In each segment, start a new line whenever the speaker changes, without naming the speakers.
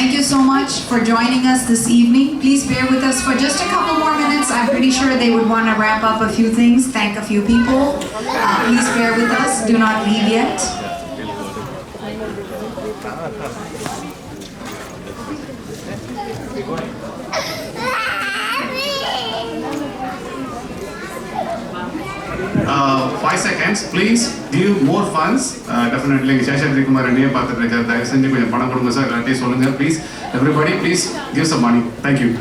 Thank you so much for joining us this evening. Please bear with us for just a couple more minutes. I'm pretty sure they would want to wrap up a few things, thank a few people. Please bear with us. Do not leave yet.
Five seconds, please give more funds. Definitely, Smt Kumar and please, everybody, please give some money. Thank you.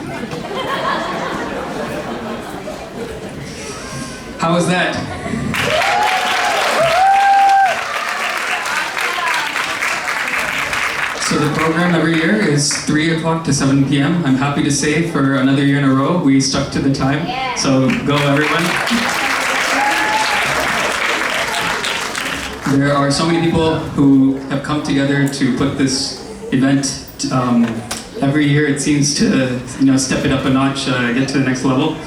How was that? So the program every year is 3 o'clock to 7 p.m. I'm happy to say for another year in a row, we stuck to the time. So go everyone. There are so many people who have come together to put this event. Every year it seems to step it up a notch, get to the next level.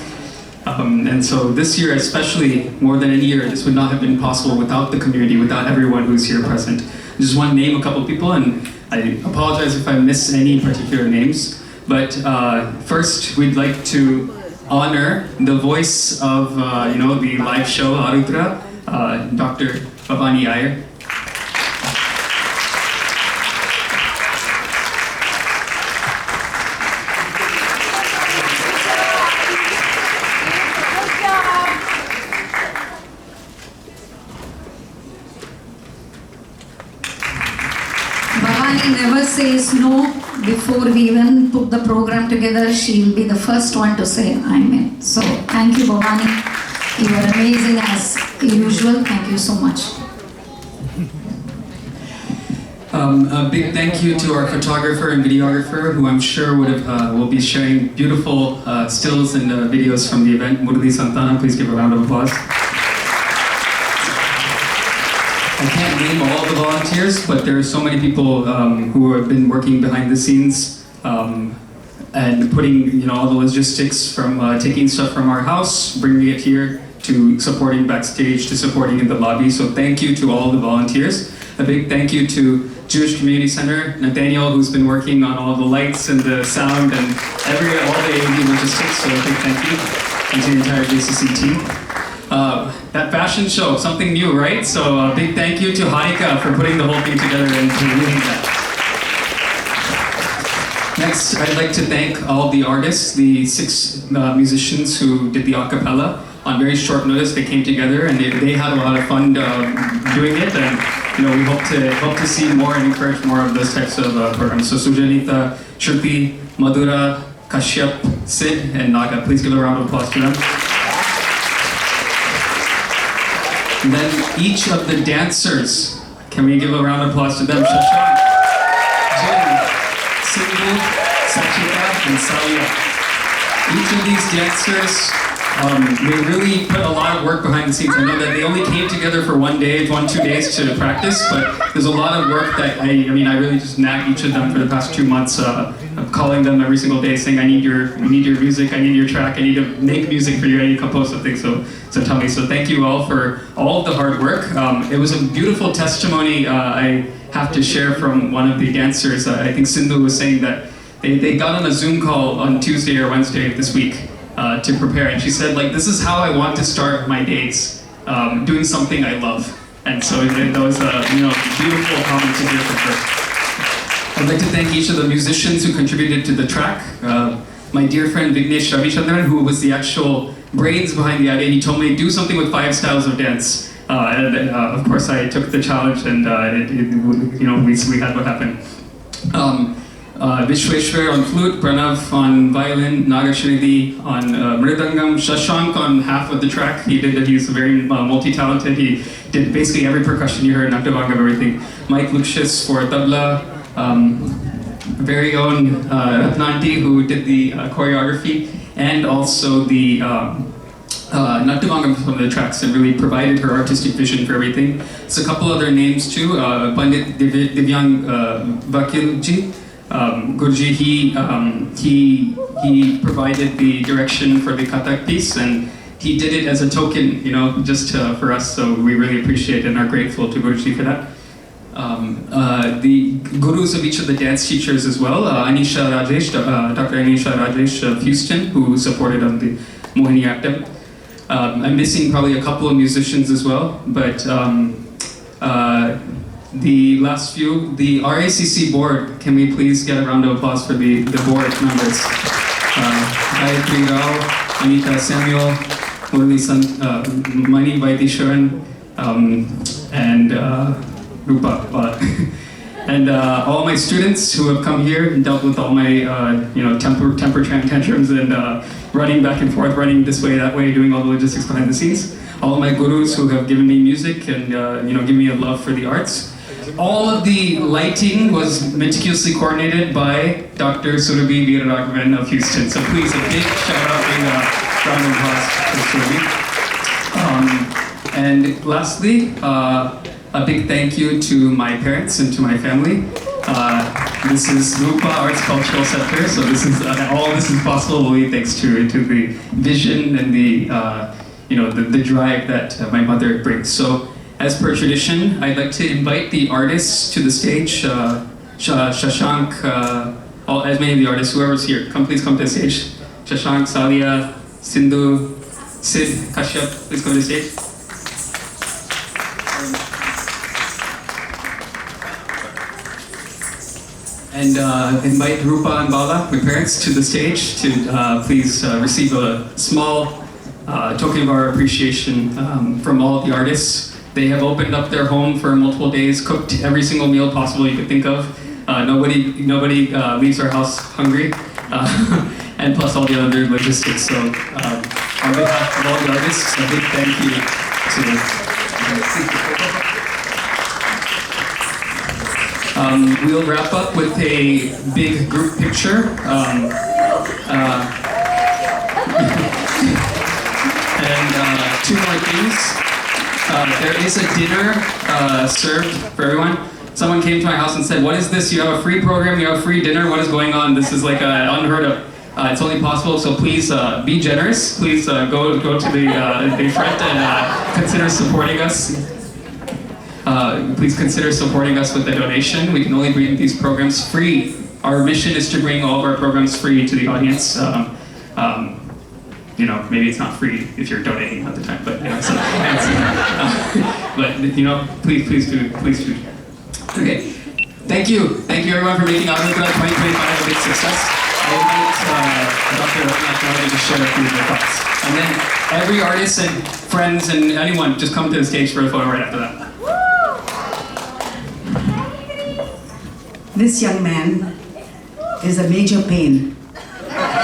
And so this year especially, more than any year, this would not have been possible without the community, without everyone who's here present. I just want to name a couple people, and I apologize if I miss any particular names. But first we'd like to honor the voice of the live show, Arudra, Dr. Bhavani Iyer.
Bhavani never says no. Before we even put the program together, she'll be the first one to say, I'm in. So thank you, Bhavani. You are amazing as usual. Thank you so much.
A big thank you to our photographer and videographer, who I'm sure will be sharing beautiful stills and videos from the event. Murali Santana, please give a round of applause. I can't name all the volunteers, but there are so many people who have been working behind the scenes and putting all the logistics from taking stuff from our house, bringing it here, to supporting backstage, to supporting in the lobby. So thank you to all the volunteers. A big thank you to Jewish Community Center, Nathaniel, who's been working on all the lights and the sound and all the AV logistics. So a big thank you, and to the entire JCC team. That fashion show, something new, right? So a big thank you to Harika for putting the whole thing together and for leading that. Next, I'd like to thank all the artists, the 6 musicians who did the a cappella. On very short notice, they came together and they had a lot of fun doing it. And we hope to see more and encourage more of those types of programs. So Sujanita, Shruti, Madhura, Kashyap, Sid, and Naga. Please give a round of applause to them. And then each of the dancers, can we give a round of applause to them? Shashank, Jin, Sindhu, Sachita, and Salia. Each of these dancers, they really put a lot of work behind the scenes. I know that they only came together for 2 days to practice, but there's a lot of work that I really just nagged each of them for the past 2 months, calling them every single day saying, I need your music, I need your track, I need to make music for you, I need to compose something, so tell me. So thank you all for all of the hard work. It was a beautiful testimony I have to share from one of the dancers. I think Sindhu was saying that they got on a Zoom call on Tuesday or Wednesday of this week to prepare, and she said, this is how I want to start my days, doing something I love. And so that was a beautiful comment to hear from her. I'd like to thank each of the musicians who contributed to the track. My dear friend Vignesh Ravichandran, who was the actual brains behind the idea, he told me do something with 5 styles of dance. And of course I took the challenge, and we had what happened. Vishweshwar on flute, Pranav on violin, Nagasrinidhi on mridangam, Shashank on half of the track. He's very multi-talented. He did basically every percussion you heard, Naktavanga, everything. Mike Lucius for tabla, very own Ratnanti, who did the choreography, and also the Naktavanga from the tracks, and really provided her artistic vision for everything. It's a couple other names too, Pandit Divyang Vakilji. Gurji, he provided the direction for the Kathak piece, and he did it as a token, just for us, so we really appreciate and are grateful to Gurji for that. the gurus of each of the dance teachers as well. Anisha Rajesh, Dr. Anisha Rajesh of Houston, who supported on the Mohiniyattam. I'm missing probably a couple of musicians as well, but the last few, the RACC board, can we please get a round of applause for the board members? Gayatri Rao, Anita Samuel, Mani Vaidisharan, and Roopa. And all my students who have come here and dealt with all my temper tantrums and running back and forth, running this way, that way, doing all the logistics behind the scenes. All my gurus who have given me music and given me a love for the arts. All of the lighting was meticulously coordinated by Dr. Surabhi Veeraraghavan of Houston. So please, a big shout out and round of applause for Surabhi. And lastly, a big thank you to my parents and to my family. This is Roopa Arts Cultural Center, so this is all this is possible only thanks to the vision and the drive that my mother brings. So, as per tradition, I'd like to invite the artists to the stage. Shashank, as many of the artists, whoever's here, please come to the stage. Shashank, Salia, Sindhu, Sid, Kashyap, please come to the stage. And invite Roopa and Bala, my parents, to the stage to please receive a small token of our appreciation from all of the artists. They have opened up their home for multiple days, cooked every single meal possible you could think of. Nobody leaves our house hungry, and plus all the other logistics. So on behalf of all the artists, a big thank you to we'll wrap up with a big group picture. And two more things. There is a dinner served for everyone. Someone came to my house and said, "What is this? You have a free program, you have a free dinner, what is going on? This is like unheard of." It's only possible, so please be generous. Please go to the front and consider supporting us. Please consider supporting us with a donation. We can only bring these programs free. Our mission is to bring all of our programs free to the audience. Maybe it's not free if you're donating at the time, but please do. Okay, thank you everyone for making Arudra 2025 a big success. I invite Dr. Rathna Kumar to share a few of their thoughts, and then every artist and friends and anyone just come to the stage for a photo right after that.
This young man is a major pain.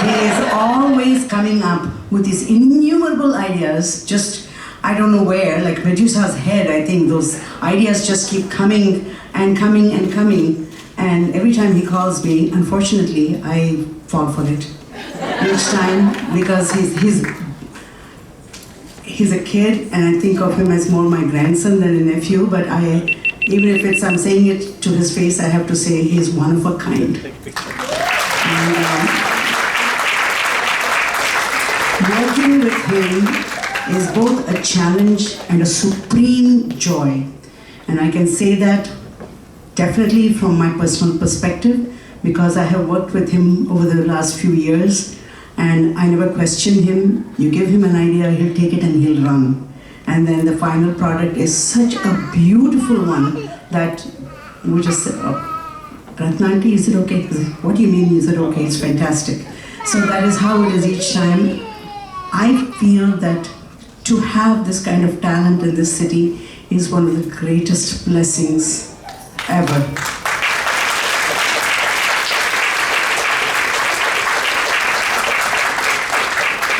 He is always coming up with these innumerable ideas, just, I don't know where, like Medusa's head, I think those ideas just keep coming and coming and coming. And every time he calls me, unfortunately, I fall for it. Each time, because he's a kid, and I think of him as more my grandson than a nephew, but even if I'm saying it to his face, I have to say he's one of a kind. And, working with him is both a challenge and a supreme joy. And I can say that definitely from my personal perspective, because I have worked with him over the last few years, and I never question him. You give him an idea, he'll take it and he'll run. And then the final product is such a beautiful one that we just said, Rathna auntie, is it okay? What do you mean, is it okay? It's fantastic. So that is how it is each time. I feel that to have this kind of talent in this city is one of the greatest blessings ever.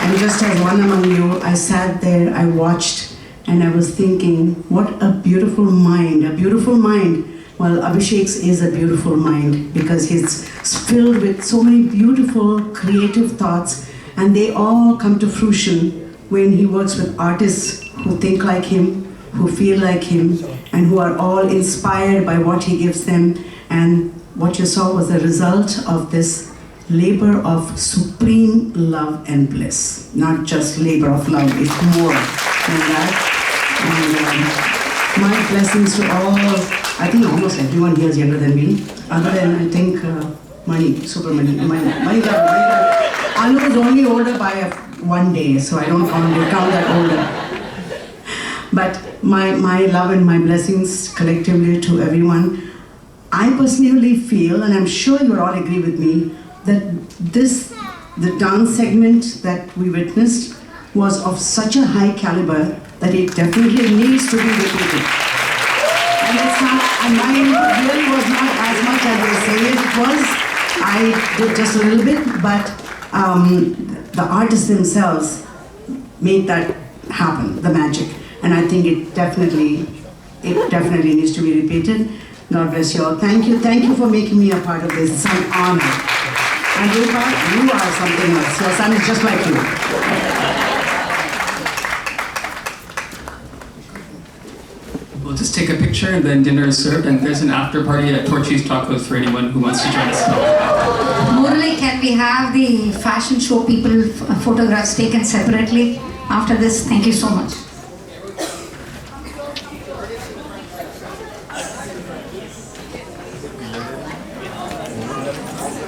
And just as one among you, I sat there, I watched, and I was thinking, what a beautiful mind, a beautiful mind. Well, Abhishek's is a beautiful mind because he's filled with so many beautiful, creative thoughts, and they all come to fruition when he works with artists who think like him, who feel like him, and who are all inspired by what he gives them. And what you saw was the result of this labor of supreme love and bliss. Not just labor of love, it's more than that. And my blessings to all I think almost everyone here is younger than me, other than I think Mani, Super Mani. Anu is only older by 1 day, so I don't count that older. But my love and my blessings collectively to everyone. I personally feel, and I'm sure you all agree with me, that the dance segment that we witnessed was of such a high caliber that it definitely needs to be repeated. And it's not, and mine really was not as much as they say it was. I did just a little bit, but the artists themselves made that happen, the magic. And I think it definitely needs to be repeated. God bless you all. Thank you for making me a part of this. It's an honor. And Roopa, you are something else. Your son is just like you.
We'll just take a picture and then dinner is served, and there's an after party at Portuguese Tacos for anyone who wants to join us.
Morally, can we have the fashion show people photographs taken separately after this? Thank you so much.